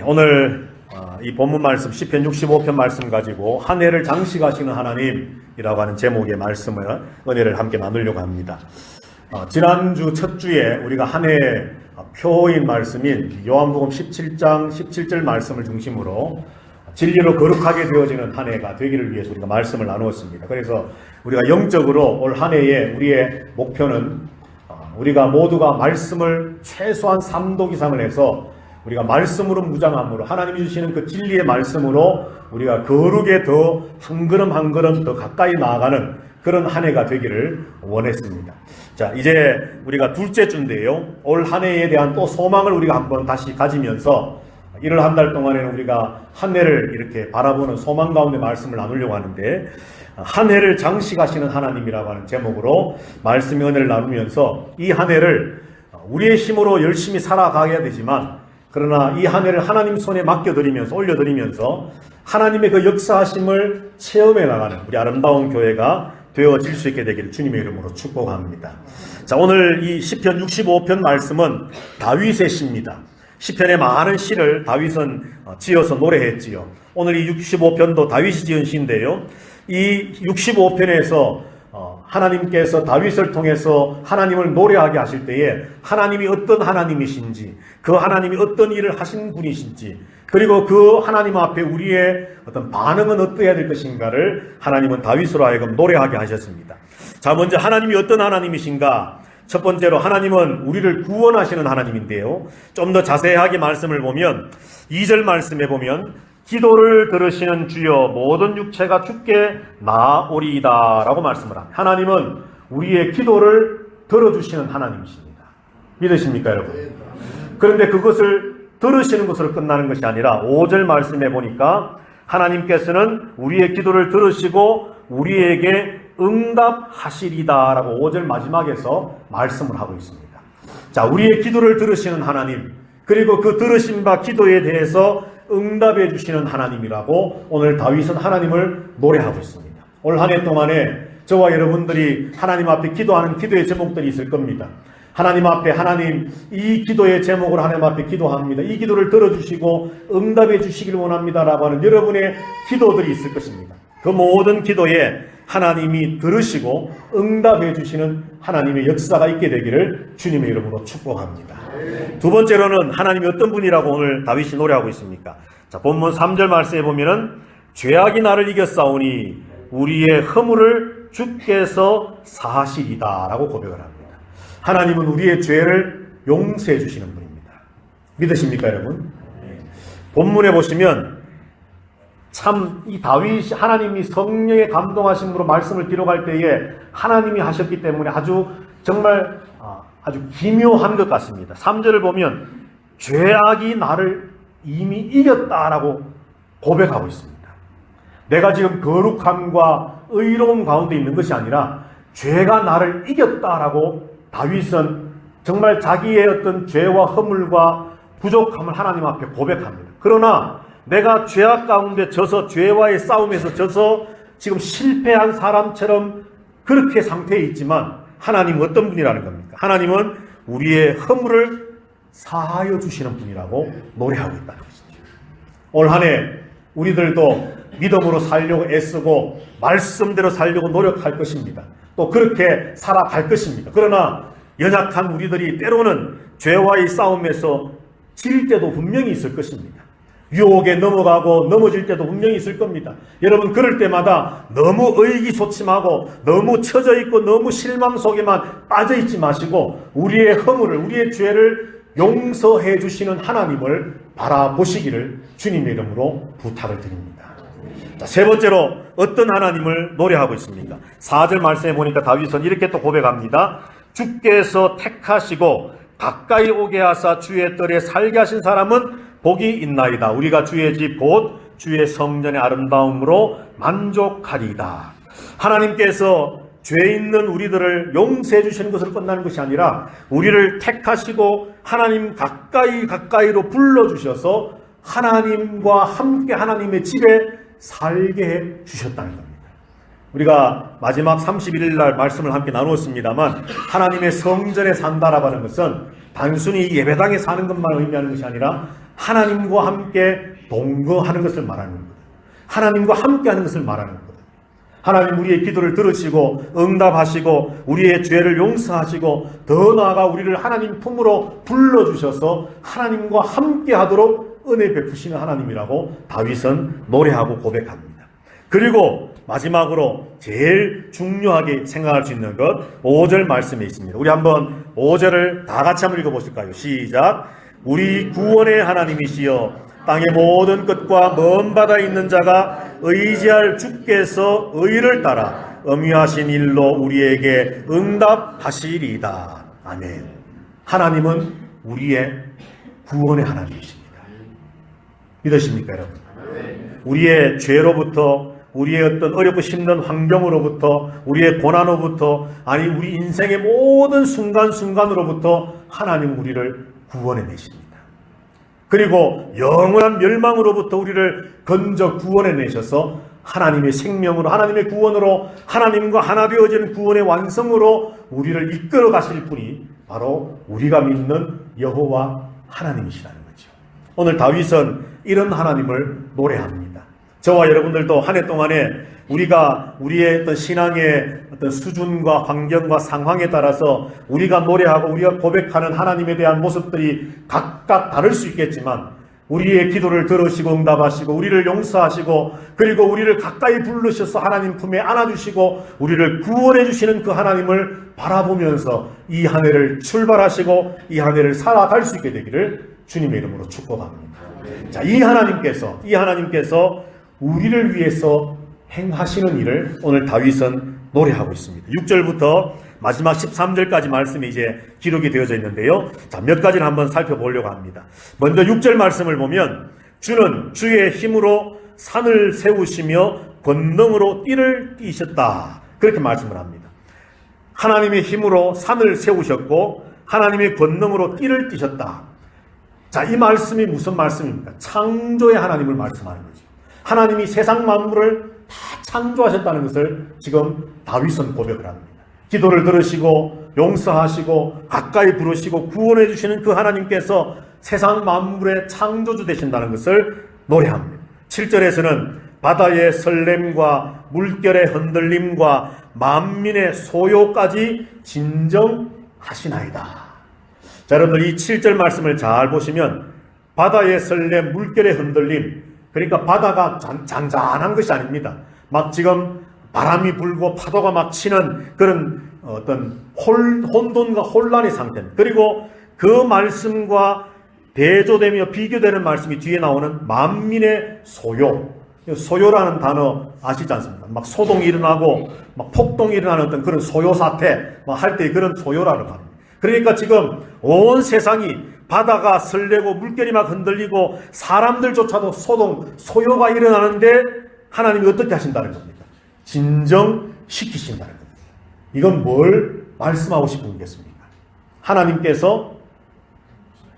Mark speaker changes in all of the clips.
Speaker 1: 오늘 이 본문 말씀 시편 65편 말씀 가지고 한 해를 장식하시는 하나님이라고 하는 제목의 말씀을 은혜를 함께 나누려고 합니다. 지난주 첫 주에 우리가 한 해의 표인 말씀인 요한복음 17장 17절 말씀을 중심으로 진리로 거룩하게 되어지는 한 해가 되기를 위해서 우리가 말씀을 나누었습니다. 그래서 우리가 영적으로 올 한 해에 우리의 목표는 우리가 모두가 말씀을 최소한 3독 이상을 해서 우리가 말씀으로 무장함으로 하나님이 주시는 그 진리의 말씀으로 우리가 거룩에 더 한 걸음 한 걸음 더 가까이 나아가는 그런 한 해가 되기를 원했습니다. 자, 이제 우리가 둘째 주인데요. 올 한 해에 대한 또 소망을 우리가 한번 다시 가지면서 1월 한 달 동안에는 우리가 한 해를 이렇게 바라보는 소망 가운데 말씀을 나누려고 하는데, 한 해를 장식하시는 하나님이라고 하는 제목으로 말씀의 은혜를 나누면서 이 한 해를 우리의 힘으로 열심히 살아가야 되지만, 그러나 이 한 해를 하나님 손에 맡겨드리면서 올려드리면서 하나님의 그 역사하심을 체험해 나가는 우리 아름다운 교회가 되어질 수 있게 되기를 주님의 이름으로 축복합니다. 자, 오늘 이 시편 65편 말씀은 다윗의 시입니다. 시편의 많은 시를 다윗은 지어서 노래했지요. 오늘 이 65편도 다윗이 지은 시인데요. 이 65편에서 하나님께서 다윗을 통해서 하나님을 노래하게 하실 때에 하나님이 어떤 하나님이신지, 그 하나님이 어떤 일을 하신 분이신지, 그리고 그 하나님 앞에 우리의 어떤 반응은 어떠해야 될 것인가를 하나님은 다윗으로 하여금 노래하게 하셨습니다. 자, 먼저 하나님이 어떤 하나님이신가? 첫 번째로 하나님은 우리를 구원하시는 하나님인데요. 좀 더 자세하게 말씀을 보면 2절 말씀에 보면 기도를 들으시는 주여 모든 육체가 주께 나아오리이다 라고 말씀을 합니다. 하나님은 우리의 기도를 들어주시는 하나님이십니다. 믿으십니까 여러분? 그런데 그것을 들으시는 것으로 끝나는 것이 아니라 5절 말씀에 보니까 하나님께서는 우리의 기도를 들으시고 우리에게 응답하시리다 라고 5절 마지막에서 말씀을 하고 있습니다. 자, 우리의 기도를 들으시는 하나님, 그리고 그 들으신 바 기도에 대해서 응답해 주시는 하나님이라고 오늘 다윗은 하나님을 노래하고 있습니다. 올 한 해 동안에 저와 여러분들이 하나님 앞에 기도하는 기도의 제목들이 있을 겁니다. 하나님 앞에 하나님 이 기도의 제목으로 하나님 앞에 기도합니다. 이 기도를 들어주시고 응답해 주시길 원합니다라고 하는 여러분의 기도들이 있을 것입니다. 그 모든 기도에 하나님이 들으시고 응답해 주시는 하나님의 역사가 있게 되기를 주님의 이름으로 축복합니다. 두 번째로는 하나님이 어떤 분이라고 오늘 다윗이 노래하고 있습니까? 자, 본문 3절 말씀에 보면은 죄악이 나를 이겼사오니 우리의 허물을 주께서 사하시리다 라고 고백을 합니다. 하나님은 우리의 죄를 용서해 주시는 분입니다. 믿으십니까 여러분? 본문에 보시면 참 이 다윗이 하나님이 성령의 감동하심으로 말씀을 기록할 때에 하나님이 하셨기 때문에 아주 정말 아주 기묘한 것 같습니다. 3절을 보면 죄악이 나를 이미 이겼다라고 고백하고 있습니다. 내가 지금 거룩함과 의로움 가운데 있는 것이 아니라 죄가 나를 이겼다라고 다윗은 정말 자기의 어떤 죄와 허물과 부족함을 하나님 앞에 고백합니다. 그러나 내가 죄악 가운데 져서 죄와의 싸움에서 져서 지금 실패한 사람처럼 그렇게 상태에 있지만 하나님은 어떤 분이라는 겁니까? 하나님은 우리의 허물을 사하여 주시는 분이라고 노래하고 있다는 것이죠. 올 한 해 우리들도 믿음으로 살려고 애쓰고 말씀대로 살려고 노력할 것입니다. 또 그렇게 살아갈 것입니다. 그러나 연약한 우리들이 때로는 죄와의 싸움에서 질 때도 분명히 있을 것입니다. 유혹에 넘어가고 넘어질 때도 분명히 있을 겁니다. 여러분, 그럴 때마다 너무 의기소침하고 너무 처져 있고 너무 실망 속에만 빠져 있지 마시고 우리의 허물을, 우리의 죄를 용서해 주시는 하나님을 바라보시기를 주님의 이름으로 부탁을 드립니다. 자, 세 번째로 어떤 하나님을 노래하고 있습니까? 4절 말씀에 보니까 다윗은 이렇게 또 고백합니다. 주께서 택하시고 가까이 오게 하사 주의 뜰에 살게 하신 사람은 복이 있나이다. 우리가 주의 집 곧 주의 성전의 아름다움으로 만족하리이다. 하나님께서 죄 있는 우리들을 용서해 주시는 것으로 끝나는 것이 아니라 우리를 택하시고 하나님 가까이로 불러주셔서 하나님과 함께 하나님의 집에 살게 해 주셨다는 겁니다. 우리가 마지막 31일 날 말씀을 함께 나누었습니다만 하나님의 성전에 산다라고 하는 것은 단순히 예배당에 사는 것만 의미하는 것이 아니라 하나님과 함께 동거하는 것을 말하는 거거든요. 하나님과 함께 하는 것을 말하는 거거든요. 하나님 우리의 기도를 들으시고 응답하시고 우리의 죄를 용서하시고 더 나아가 우리를 하나님 품으로 불러주셔서 하나님과 함께 하도록 은혜 베푸시는 하나님이라고 다윗은 노래하고 고백합니다. 그리고 마지막으로 제일 중요하게 생각할 수 있는 것 5절 말씀에 있습니다. 우리 한번 5절을 다 같이 한번 읽어보실까요? 시작. 우리 구원의 하나님이시여 땅의 모든 끝과 먼 바다에 있는 자가 의지할 주께서 의를 따라 엄위하신 일로 우리에게 응답하시리이다. 아멘. 하나님은 우리의 구원의 하나님이십니다. 믿으십니까 여러분? 우리의 죄로부터, 우리의 어떤 어렵고 힘든 환경으로부터, 우리의 고난으로부터, 아니 우리 인생의 모든 순간순간으로부터 하나님 우리를 구원해내십니다. 그리고 영원한 멸망으로부터 우리를 건져 구원해내셔서 하나님의 생명으로, 하나님의 구원으로, 하나님과 하나 되어진 구원의 완성으로 우리를 이끌어 가실 분이 바로 우리가 믿는 여호와 하나님이시라는 거죠. 오늘 다윗은 이런 하나님을 노래합니다. 저와 여러분들도 한 해 동안에 우리가 우리의 어떤 신앙의 어떤 수준과 환경과 상황에 따라서 우리가 노래하고 우리가 고백하는 하나님에 대한 모습들이 각각 다를 수 있겠지만 우리의 기도를 들으시고 응답하시고 우리를 용서하시고 그리고 우리를 가까이 부르셔서 하나님 품에 안아주시고 우리를 구원해 주시는 그 하나님을 바라보면서 이 한 해를 출발하시고 이 한 해를 살아갈 수 있게 되기를 주님의 이름으로 축복합니다. 자, 이 하나님께서 우리를 위해서 행하시는 일을 오늘 다윗은 노래하고 있습니다. 6절부터 마지막 13절까지 말씀이 이제 기록이 되어져 있는데요. 자, 몇 가지를 한번 살펴보려고 합니다. 먼저 6절 말씀을 보면 주는 주의 힘으로 산을 세우시며 권능으로 띠를 띠셨다. 그렇게 말씀을 합니다. 하나님의 힘으로 산을 세우셨고 하나님의 권능으로 띠를 띠셨다. 자, 이 말씀이 무슨 말씀입니까? 창조의 하나님을 말씀하는 거죠. 하나님이 세상 만물을 다 창조하셨다는 것을 지금 다윗은 고백을 합니다. 기도를 들으시고 용서하시고 가까이 부르시고 구원해 주시는 그 하나님께서 세상 만물의 창조주 되신다는 것을 노래합니다. 7절에서는 바다의 설렘과 물결의 흔들림과 만민의 소요까지 진정하시나이다. 자, 여러분들 이 7절 말씀을 잘 보시면 바다의 설렘, 물결의 흔들림, 그러니까 바다가 잔잔한 것이 아닙니다. 막 지금 바람이 불고 파도가 막 치는 그런 어떤 혼돈과 혼란의 상태입니다. 그리고 그 말씀과 대조되며 비교되는 말씀이 뒤에 나오는 만민의 소요. 소요라는 단어 아시지 않습니까? 막 소동이 일어나고 막 폭동이 일어나는 어떤 그런 소요 사태 막 할 때 그런 소요라는 말입니다. 그러니까 지금 온 세상이 바다가 설레고 물결이 막 흔들리고 사람들조차도 소요가 일어나는데 하나님이 어떻게 하신다는 겁니까? 진정시키신다는 겁니다. 이건 뭘 말씀하고 싶은 거겠습니까? 하나님께서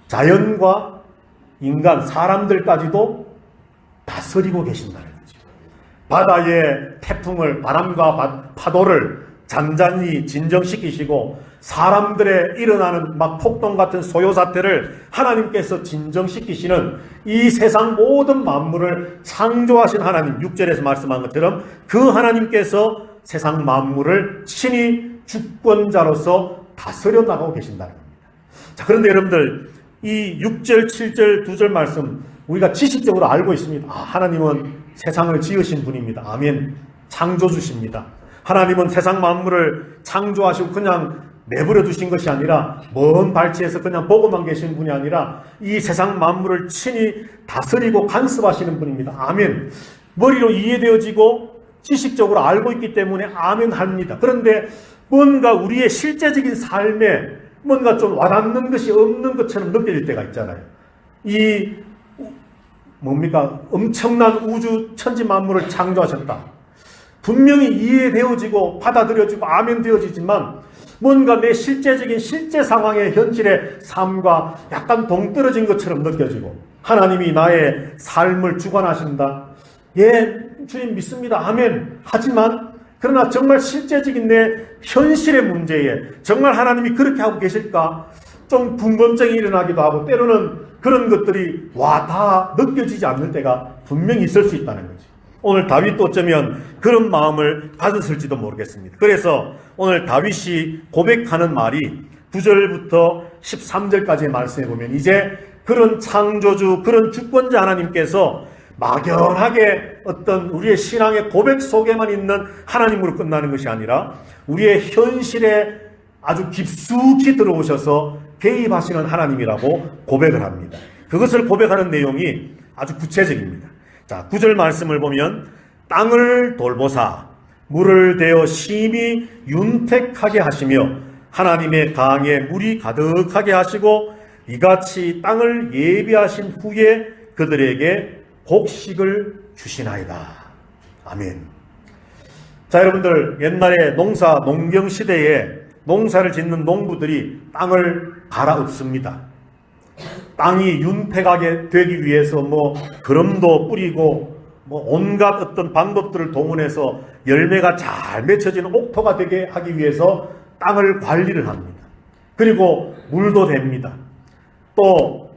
Speaker 1: 자연과 인간, 사람들까지도 다스리고 계신다는 거죠. 바다의 태풍을, 바람과 파도를 잔잔히 진정시키시고 사람들의 일어나는 막 폭동 같은 소요 사태를 하나님께서 진정시키시는 이 세상 모든 만물을 창조하신 하나님, 6절에서 말씀한 것처럼 그 하나님께서 세상 만물을 친히 주권자로서 다스려 나가고 계신다는 겁니다. 자, 그런데 여러분들 이 6절, 7절, 2절 말씀 우리가 지식적으로 알고 있습니다. 하나님은 세상을 지으신 분입니다. 아멘. 창조주십니다. 하나님은 세상 만물을 창조하시고 그냥 내버려 두신 것이 아니라 먼 발치에서 그냥 보고만 계신 분이 아니라 이 세상 만물을 친히 다스리고 간섭하시는 분입니다. 아멘. 머리로 이해되어지고 지식적으로 알고 있기 때문에 아멘 합니다. 그런데 뭔가 우리의 실제적인 삶에 뭔가 좀 와닿는 것이 없는 것처럼 느껴질 때가 있잖아요. 이 뭡니까? 엄청난 우주 천지 만물을 창조하셨다. 분명히 이해되어지고 받아들여지고 아멘 되어지지만 뭔가 내 실제적인 실제 상황의 현실의 삶과 약간 동떨어진 것처럼 느껴지고 하나님이 나의 삶을 주관하신다. 예, 주님 믿습니다. 아멘. 하지만 그러나 정말 실제적인 내 현실의 문제에 정말 하나님이 그렇게 하고 계실까? 좀 궁금증이 일어나기도 하고 때로는 그런 것들이 다 느껴지지 않는 때가 분명히 있을 수 있다는 거지. 오늘 다윗도 어쩌면 그런 마음을 가졌을지도 모르겠습니다. 그래서 오늘 다윗이 고백하는 말이 9절부터 13절까지의 말씀에 보면 이제 그런 창조주, 그런 주권자 하나님께서 막연하게 어떤 우리의 신앙의 고백 속에만 있는 하나님으로 끝나는 것이 아니라 우리의 현실에 아주 깊숙이 들어오셔서 개입하시는 하나님이라고 고백을 합니다. 그것을 고백하는 내용이 아주 구체적입니다. 자, 9절 말씀을 보면 땅을 돌보사 물을 대어 심히 윤택하게 하시며 하나님의 강에 물이 가득하게 하시고 이같이 땅을 예비하신 후에 그들에게 곡식을 주시나이다. 아멘. 자, 여러분들 옛날에 농경 시대에 농사를 짓는 농부들이 땅을 갈아엎습니다. 땅이 윤택하게 되기 위해서 거름도 뿌리고 온갖 어떤 방법들을 동원해서 열매가 잘 맺혀지는 옥토가 되게 하기 위해서 땅을 관리를 합니다. 그리고 물도 댑니다. 또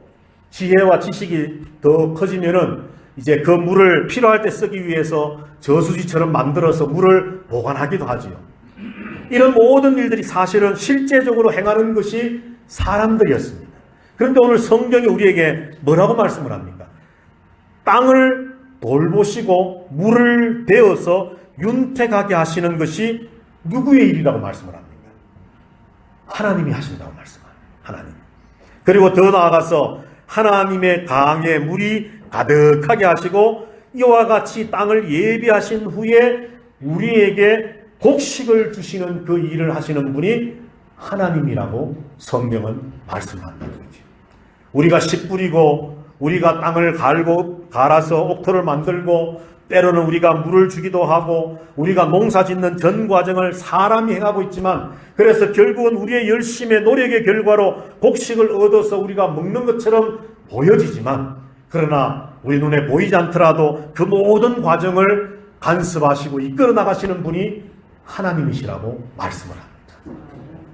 Speaker 1: 지혜와 지식이 더 커지면은 이제 그 물을 필요할 때 쓰기 위해서 저수지처럼 만들어서 물을 보관하기도 하지요. 이런 모든 일들이 사실은 실제적으로 행하는 것이 사람들이었습니다. 그런데 오늘 성경이 우리에게 뭐라고 말씀을 합니까? 땅을 돌보시고 물을 대어서 윤택하게 하시는 것이 누구의 일이라고 말씀을 합니까? 하나님이 하신다고 말씀합니다. 하나님. 그리고 더 나아가서 하나님의 강에 물이 가득하게 하시고 이와 같이 땅을 예비하신 후에 우리에게 곡식을 주시는 그 일을 하시는 분이 하나님이라고 성경은 말씀한다는 거죠. 우리가 씨 뿌리고 우리가 땅을 갈아서 옥토를 만들고 때로는 우리가 물을 주기도 하고 우리가 농사 짓는 전 과정을 사람이 행하고 있지만 그래서 결국은 우리의 열심의 노력의 결과로 곡식을 얻어서 우리가 먹는 것처럼 보여지지만 그러나 우리 눈에 보이지 않더라도 그 모든 과정을 간섭하시고 이끌어 나가시는 분이 하나님이시라고 말씀을 합니다.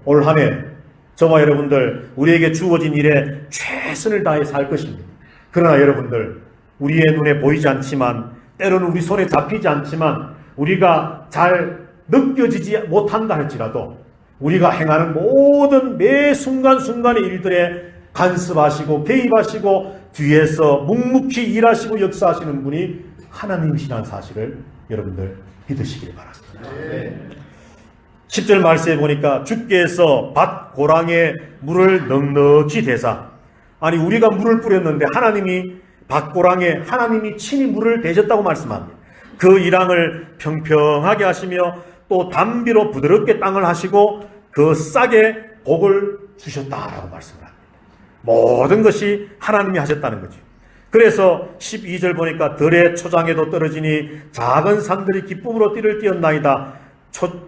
Speaker 1: 올 한 해 저와 여러분들 우리에게 주어진 일에 최선을 다해 살 것입니다. 그러나 여러분들 우리의 눈에 보이지 않지만 때로는 우리 손에 잡히지 않지만 우리가 잘 느껴지지 못한다 할지라도 우리가 행하는 모든 매 순간순간의 일들에 간섭하시고 개입하시고 뒤에서 묵묵히 일하시고 역사하시는 분이 하나님이시라는 사실을 여러분들 믿으시길 바랍니다. 10절 말씀에 보니까 주께서 밭 고랑에 물을 넉넉히 대사 아니 우리가 물을 뿌렸는데 하나님이 밭고랑에 하나님이 친히 물을 대셨다고 말씀합니다. 그 일항을 평평하게 하시며 또 담비로 부드럽게 땅을 하시고 그 싹에 복을 주셨다라고 말씀을 합니다. 모든 것이 하나님이 하셨다는 거죠. 그래서 12절 보니까 들의 초장에도 떨어지니 작은 산들이 기쁨으로 띠를 띄었나이다.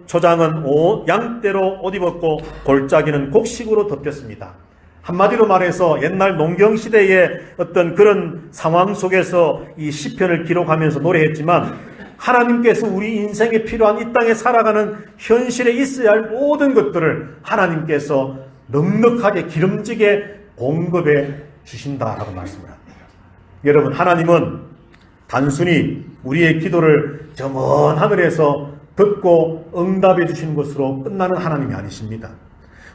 Speaker 1: 초장은 양떼로 옷 입었고 골짜기는 곡식으로 덮였습니다. 한마디로 말해서 옛날 농경시대의 어떤 그런 상황 속에서 이 시편을 기록하면서 노래했지만 하나님께서 우리 인생에 필요한 이 땅에 살아가는 현실에 있어야 할 모든 것들을 하나님께서 넉넉하게 기름지게 공급해 주신다라고 말씀을 합니다. 여러분 하나님은 단순히 우리의 기도를 저 먼 하늘에서 듣고 응답해 주시는 것으로 끝나는 하나님이 아니십니다.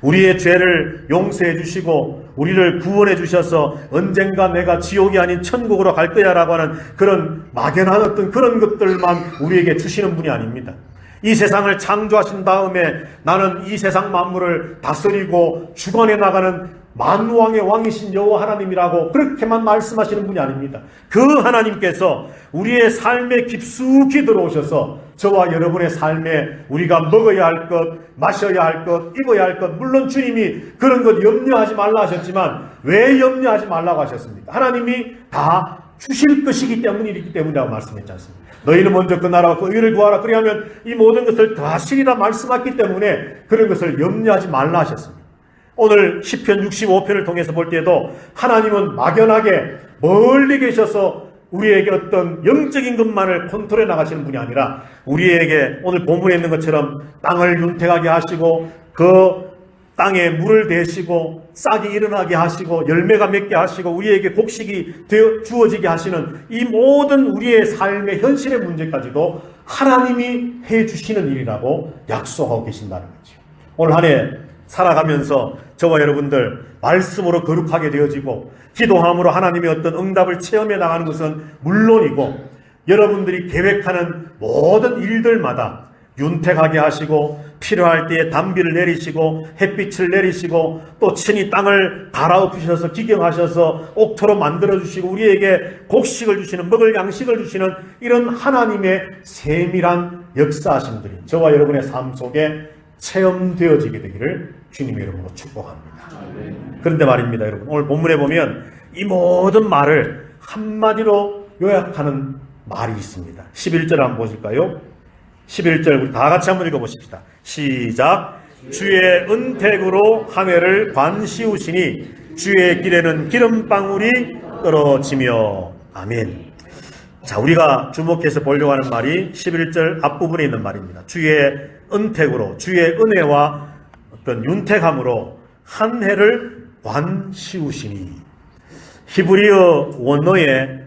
Speaker 1: 우리의 죄를 용서해 주시고 우리를 구원해 주셔서 언젠가 내가 지옥이 아닌 천국으로 갈 거야 라고 하는 그런 막연한 어떤 그런 것들만 우리에게 주시는 분이 아닙니다. 이 세상을 창조하신 다음에 나는 이 세상 만물을 다스리고 주관해 나가는 만왕의 왕이신 여호와 하나님이라고 그렇게만 말씀하시는 분이 아닙니다. 그 하나님께서 우리의 삶에 깊숙이 들어오셔서 저와 여러분의 삶에 우리가 먹어야 할 것, 마셔야 할 것, 입어야 할 것, 물론 주님이 그런 것 염려하지 말라 하셨지만 왜 염려하지 말라고 하셨습니까? 하나님이 다 주실 것이기 때문이라고 말씀했지 않습니까? 너희는 먼저 그 나라와 그 의를 구하라. 그리하면 이 모든 것을 다 하시리라 말씀했기 때문에 그런 것을 염려하지 말라 하셨습니다. 오늘 시편 65편을 통해서 볼 때에도 하나님은 막연하게 멀리 계셔서 우리에게 어떤 영적인 것만을 컨트롤해 나가시는 분이 아니라 우리에게 오늘 본문에 있는 것처럼 땅을 윤택하게 하시고 그 땅에 물을 대시고 싹이 일어나게 하시고 열매가 맺게 하시고 우리에게 곡식이 주어지게 하시는 이 모든 우리의 삶의 현실의 문제까지도 하나님이 해주시는 일이라고 약속하고 계신다는 거죠. 오늘 한 해 살아가면서 저와 여러분들 말씀으로 거룩하게 되어지고 기도함으로 하나님의 어떤 응답을 체험해 나가는 것은 물론이고 여러분들이 계획하는 모든 일들마다 윤택하게 하시고 필요할 때에 단비를 내리시고 햇빛을 내리시고 또 친히 땅을 갈아엎으셔서 기경하셔서 옥토로 만들어주시고 우리에게 곡식을 주시는 먹을 양식을 주시는 이런 하나님의 세밀한 역사하심들이 저와 여러분의 삶 속에 체험되어지게 되기를 주님의 이름으로 축복합니다. 그런데 말입니다, 여러분. 오늘 본문에 보면 이 모든 말을 한마디로 요약하는 말이 있습니다. 11절 한번 보실까요? 11절 우리 다 같이 한번 읽어보십시다. 시작. 주의 은택으로 한 해를 관씌우시니 주의 길에는 기름방울이 떨어지며. 아멘. 자, 우리가 주목해서 보려고 하는 말이 11절 앞부분에 있는 말입니다. 주의 은택으로, 주의 은혜와 어떤 윤택함으로 한 해를 관씌우시니. 히브리어 원어의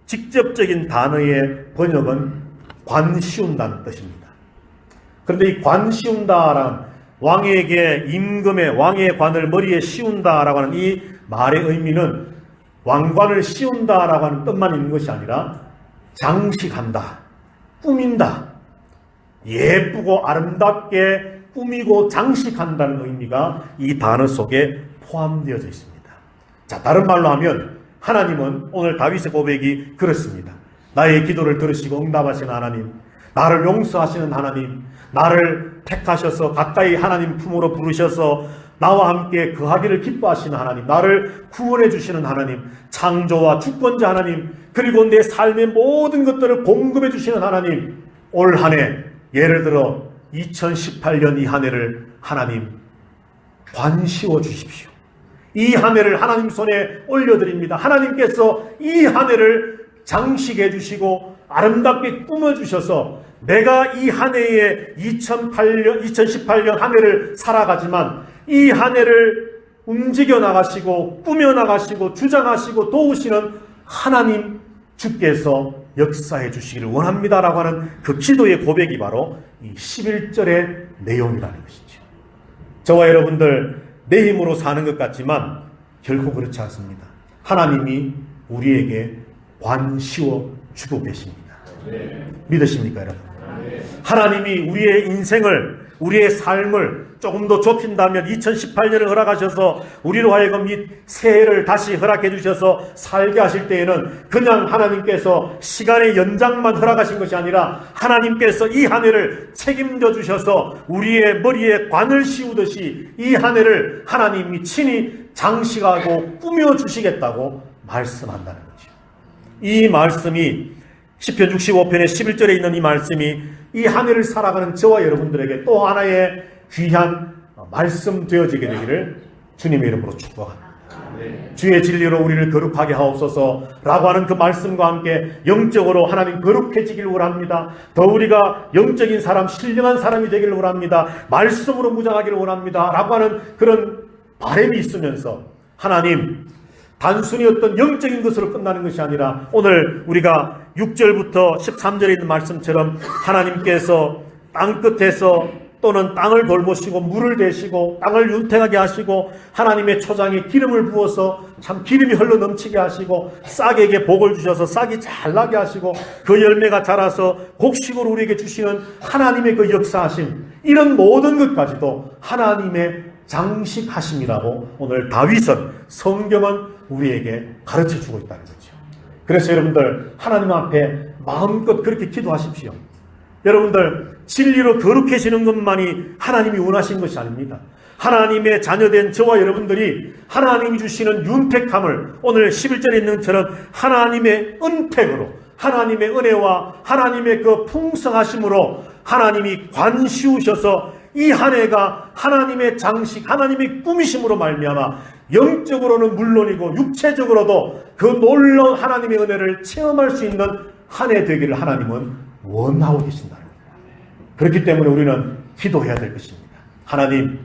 Speaker 1: 직접적인 단어의 번역은 관씌운다는 뜻입니다. 그런데 이 관씌운다라는 왕에게 임금의 왕의 관을 머리에 씌운다라고 하는 이 말의 의미는 왕관을 씌운다라고 하는 뜻만 있는 것이 아니라 장식한다, 꾸민다, 예쁘고 아름답게 꾸미고 장식한다는 의미가 이 단어 속에 포함되어져 있습니다. 자, 다른 말로 하면 하나님은 오늘 다윗의 고백이 그렇습니다. 나의 기도를 들으시고 응답하시는 하나님, 나를 용서하시는 하나님, 나를 택하셔서 가까이 하나님 품으로 부르셔서 나와 함께 거하기를 기뻐하시는 하나님, 나를 구원해 주시는 하나님, 창조와 주권자 하나님, 그리고 내 삶의 모든 것들을 공급해 주시는 하나님, 올 한 해 예를 들어 2018년 이 한 해를 하나님 관씌워 주십시오. 이 한 해를 하나님 손에 올려드립니다. 하나님께서 이 한 해를 장식해 주시고 아름답게 꾸며주셔서 내가 이 한 해에 2018년 한 해를 살아가지만 이 한 해를 움직여 나가시고 꾸며 나가시고 주장하시고 도우시는 하나님 주께서 역사해 주시기를 원합니다라고 하는 그 기도의 고백이 바로 이 11절의 내용이라는 것이죠. 저와 여러분들 내 힘으로 사는 것 같지만 결코 그렇지 않습니다. 하나님이 우리에게 관씌워 주고 계십니다. 믿으십니까, 여러분? 하나님이 우리의 인생을, 우리의 삶을 조금 더 좁힌다면 2018년을 허락하셔서 우리로 하여금 이 새해를 다시 허락해 주셔서 살게 하실 때에는 그냥 하나님께서 시간의 연장만 허락하신 것이 아니라 하나님께서 이 한 해를 책임져 주셔서 우리의 머리에 관을 씌우듯이 이 한 해를 하나님이 친히 장식하고 꾸며 주시겠다고 말씀한다는 거죠. 이 말씀이 시편 65편의 11절에 있는 이 말씀이 이 한 해를 살아가는 저와 여러분들에게 또 하나의 귀한 말씀 되어지게 되기를 주님의 이름으로 축복합니다. 주의 진리로 우리를 거룩하게 하옵소서 라고 하는 그 말씀과 함께 영적으로 하나님 거룩해지기를 원합니다. 더 우리가 영적인 사람, 신령한 사람이 되기를 원합니다. 말씀으로 무장하기를 원합니다 라고 하는 그런 바람이 있으면서 하나님 단순히 어떤 영적인 것으로 끝나는 것이 아니라 오늘 우리가 6절부터 13절에 있는 말씀처럼 하나님께서 땅끝에서 또는 땅을 돌보시고 물을 대시고 땅을 윤택하게 하시고 하나님의 초장에 기름을 부어서 참 기름이 흘러 넘치게 하시고 싹에게 복을 주셔서 싹이 잘 나게 하시고 그 열매가 자라서 곡식으로 우리에게 주시는 하나님의 그 역사하심, 이런 모든 것까지도 하나님의 장식하심이라고 오늘 다윗은, 성경은 우리에게 가르쳐주고 있다는 거죠. 그래서 여러분들 하나님 앞에 마음껏 그렇게 기도하십시오. 여러분들 진리로 거룩해지는 것만이 하나님이 원하시는 것이 아닙니다. 하나님의 자녀된 저와 여러분들이 하나님이 주시는 윤택함을 오늘 11절에 있는 것처럼 하나님의 은택으로, 하나님의 은혜와 하나님의 그 풍성하심으로 하나님이 관씌우셔서 이 한 해가 하나님의 장식, 하나님의 꾸미심으로 말미암아 영적으로는 물론이고 육체적으로도 그 놀라운 하나님의 은혜를 체험할 수 있는 한 해 되기를 하나님은 원하고 계신다는 겁니다. 그렇기 때문에 우리는 기도해야 될 것입니다. 하나님,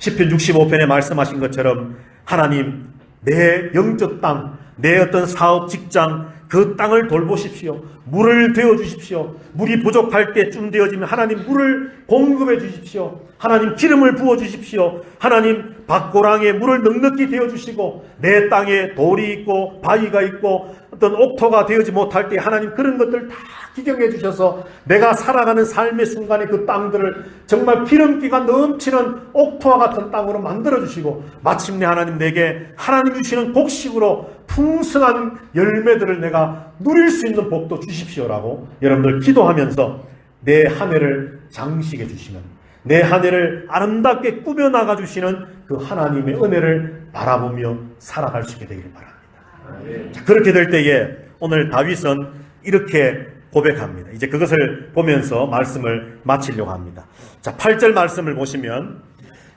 Speaker 1: 시편 65편에 말씀하신 것처럼 하나님, 내 영적 땅, 내 어떤 사업, 직장, 그 땅을 돌보십시오. 물을 되어 주십시오. 물이 부족할 때쯤 되어지면 하나님 물을 공급해 주십시오. 하나님 기름을 부어 주십시오. 하나님 밭고랑에 물을 넉넉히 되어 주시고, 내 땅에 돌이 있고 바위가 있고 어떤 옥토가 되어지 못할 때 하나님 그런 것들 다 기경해 주셔서 내가 살아가는 삶의 순간에 그 땅들을 정말 기름기가 넘치는 옥토와 같은 땅으로 만들어 주시고, 마침내 하나님 내게 하나님 주시는 곡식으로 풍성한 열매들을 내가 누릴 수 있는 복도 주십시오라고 여러분들 기도하면서 내 한 해를 장식해 주시는, 내 한 해를 아름답게 꾸며나가 주시는 그 하나님의 은혜를 바라보며 살아갈 수 있게 되길 바랍니다. 자, 그렇게 될 때에 오늘 다윗은 이렇게 고백합니다. 이제 그것을 보면서 말씀을 마치려고 합니다. 자, 8절 말씀을 보시면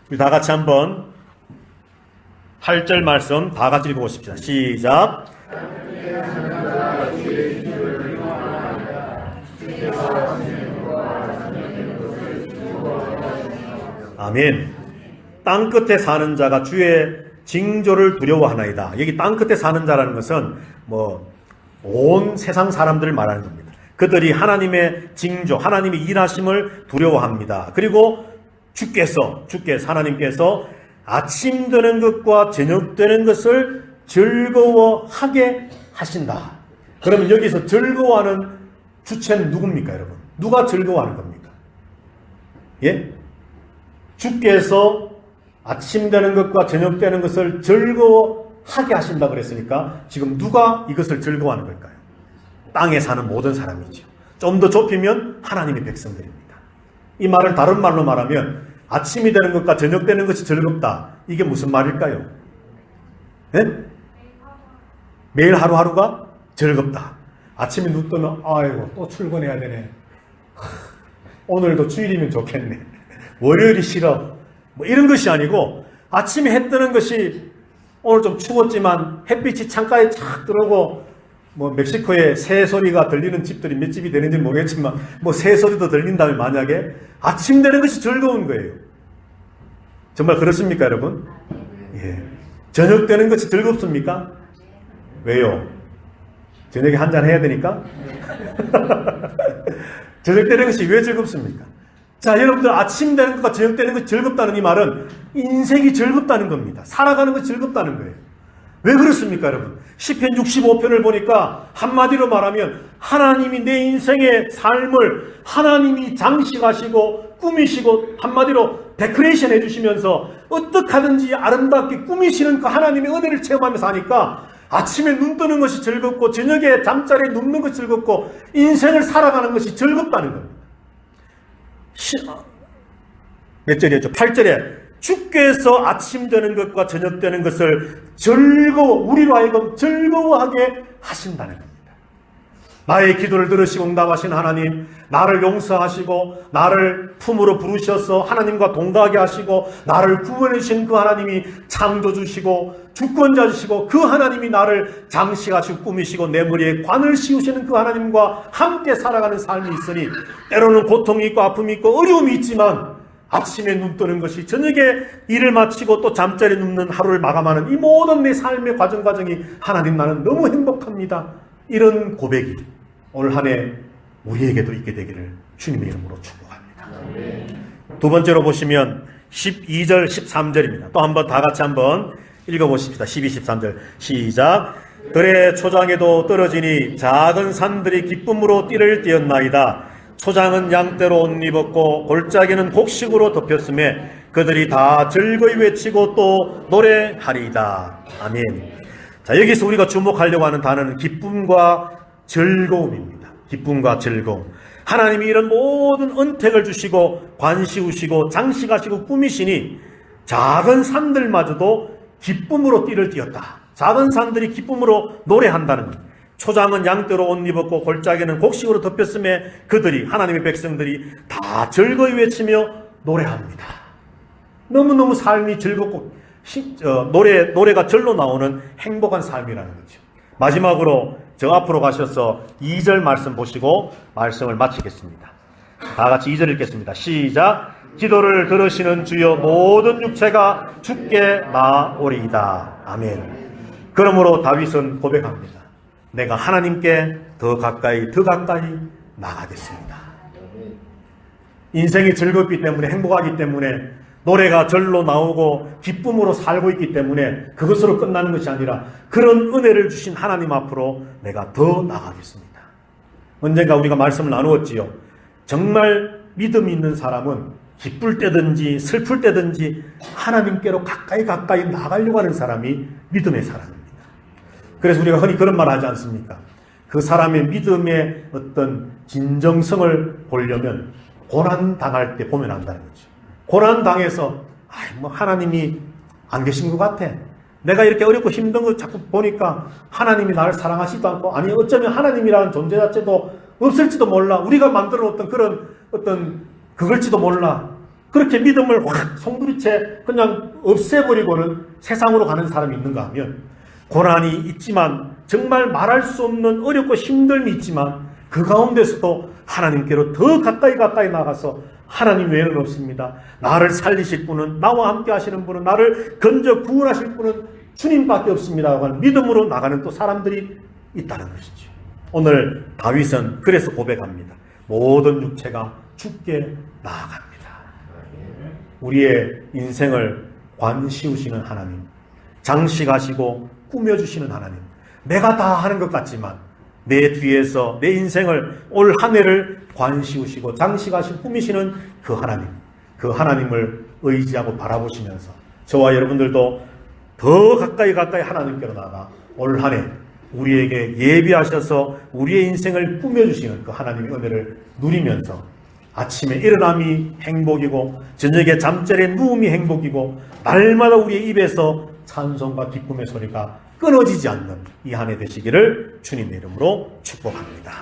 Speaker 1: 우리 다 같이 한번 8절 말씀 다 같이 읽어보십시다. 시작. 아멘. 땅 끝에 사는 자가 주의 징조를 두려워하나이다. 여기 땅 끝에 사는 자라는 것은 온 세상 사람들을 말하는 겁니다. 그들이 하나님의 징조, 하나님의 일하심을 두려워합니다. 그리고 주께서 하나님께서 아침 되는 것과 저녁 되는 것을 즐거워하게 하신다. 그러면 여기서 즐거워하는 주체는 누굽니까, 여러분? 누가 즐거워하는 겁니까? 예? 주께서 아침 되는 것과 저녁 되는 것을 즐거워하게 하신다 그랬으니까 지금 누가 이것을 즐거워하는 걸까요? 땅에 사는 모든 사람이죠. 좀 더 좁히면 하나님의 백성들입니다. 이 말을 다른 말로 말하면 아침이 되는 것과 저녁 되는 것이 즐겁다. 이게 무슨 말일까요? 네? 매일 하루하루가 즐겁다. 아침에 눈 뜨면 아이고 또 출근해야 되네. 오늘도 주일이면 좋겠네. 월요일이 싫어. 이런 것이 아니고 아침에 해 뜨는 것이 오늘 좀 추웠지만 햇빛이 창가에 착 들어오고 멕시코에 새 소리가 들리는 집들이 몇 집이 되는지 모르겠지만 새 소리도 들린다면 만약에 아침 되는 것이 즐거운 거예요. 정말 그렇습니까, 여러분? 예. 저녁 되는 것이 즐겁습니까? 왜요? 저녁에 한잔 해야 되니까? 저녁 되는 것이 왜 즐겁습니까? 자, 여러분들 아침 되는 것과 저녁 되는 것이 즐겁다는 이 말은 인생이 즐겁다는 겁니다. 살아가는 것이 즐겁다는 거예요. 왜 그렇습니까, 여러분? 시편 65편을 보니까 한마디로 말하면 하나님이 내 인생의 삶을 하나님이 장식하시고 꾸미시고 한마디로 데코레이션 해주시면서 어떻게 하든지 아름답게 꾸미시는 그 하나님의 은혜를 체험하면서 하니까 아침에 눈 뜨는 것이 즐겁고 저녁에 잠자리에 눕는 것이 즐겁고 인생을 살아가는 것이 즐겁다는 겁니다. 몇 절이었죠? 8절에 주께서 아침 되는 것과 저녁 되는 것을 우리로 하여금 즐거워하게 하신다는 겁니다. 나의 기도를 들으시고 응답하신 하나님, 나를 용서하시고 나를 품으로 부르셔서 하나님과 동거하게 하시고 나를 구원해 주신 그 하나님이 창조주시고 주권자 주시고 그 하나님이 나를 장식하시고 꾸미시고 내 머리에 관을 씌우시는 그 하나님과 함께 살아가는 삶이 있으니 때로는 고통이 있고 아픔이 있고 어려움이 있지만 아침에 눈 뜨는 것이 저녁에 일을 마치고 또 잠자리에 눕는 하루를 마감하는 이 모든 내 삶의 과정이 하나님 나는 너무 행복합니다. 이런 고백이 올 한 해 우리에게도 있게 되기를 주님의 이름으로 축복합니다. 두 번째로 보시면 12절 13절입니다. 또 한번 다 같이 한번 읽어보십시다. 12, 13절 시작. 들의 초장에도 떨어지니 작은 산들이 기쁨으로 띠를 띄었나이다. 초장은 양떼로 옷 입었고 골짜기는 곡식으로 덮였음에 그들이 다 즐거이 외치고 또 노래하리이다. 아멘. 자, 여기서 우리가 주목하려고 하는 단어는 기쁨과 즐거움입니다. 기쁨과 즐거움. 하나님이 이런 모든 은택을 주시고 관시우시고 장식하시고 꾸미시니 작은 산들마저도 기쁨으로 띠를 띄었다. 작은 산들이 기쁨으로 노래한다는 겁니다. 초장은 양떼로 옷 입었고 골짜기는 곡식으로 덮였음에 그들이 하나님의 백성들이 다 즐거이 외치며 노래합니다. 너무너무 삶이 즐겁고 노래가 절로 나오는 행복한 삶이라는 거죠. 마지막으로 저 앞으로 가셔서 2절 말씀 보시고 말씀을 마치겠습니다. 다 같이 2절 읽겠습니다. 시작. 기도를 들으시는 주여 모든 육체가 주께 나오리이다. 아멘. 그러므로 다윗은 고백합니다. 내가 하나님께 더 가까이 나가겠습니다. 인생이 즐겁기 때문에, 행복하기 때문에, 노래가 절로 나오고 기쁨으로 살고 있기 때문에 그것으로 끝나는 것이 아니라 그런 은혜를 주신 하나님 앞으로 내가 더 나가겠습니다. 언젠가 우리가 말씀을 나누었지요. 정말 믿음이 있는 사람은 기쁠 때든지 슬플 때든지 하나님께로 가까이 나가려고 하는 사람이 믿음의 사람입니다. 그래서 우리가 흔히 그런 말 하지 않습니까? 그 사람의 믿음의 어떤 진정성을 보려면 고난당할 때 보면 안다는 거죠. 고난당해서 하나님이 안 계신 것 같아. 내가 이렇게 어렵고 힘든 거 자꾸 보니까 하나님이 나를 사랑하시지도 않고, 아니 어쩌면 하나님이라는 존재 자체도 없을지도 몰라. 우리가 만들어 놓던 그런 어떤 그걸지도 몰라. 그렇게 믿음을 확 송두리째 그냥 없애버리고는 세상으로 가는 사람이 있는가 하면, 고난이 있지만 정말 말할 수 없는 어렵고 힘듦이 있지만 그 가운데서도 하나님께로 더 가까이 나가서 하나님 외에는 없습니다. 나를 살리실 분은, 나와 함께 하시는 분은, 나를 건져 구원하실 분은 주님밖에 없습니다 하는 믿음으로 나가는 또 사람들이 있다는 것이죠. 오늘 다윗은 그래서 고백합니다. 모든 육체가 주께 나아갑니다. 우리의 인생을 관시우시는 하나님, 장식하시고 꾸며주시는 하나님, 내가 다 하는 것 같지만 내 뒤에서 내 인생을 올 한 해를 관시우시고 장식하시고 꾸미시는 그 하나님, 그 하나님을 의지하고 바라보시면서 저와 여러분들도 더 가까이 하나님께로 나가 올 한 해 우리에게 예비하셔서 우리의 인생을 꾸며주시는 그 하나님의 은혜를 누리면서 아침에 일어남이 행복이고 저녁에 잠자리에 누움이 행복이고 날마다 우리의 입에서 찬송과 기쁨의 소리가 끊어지지 않는 이 한 해 되시기를 주님의 이름으로 축복합니다.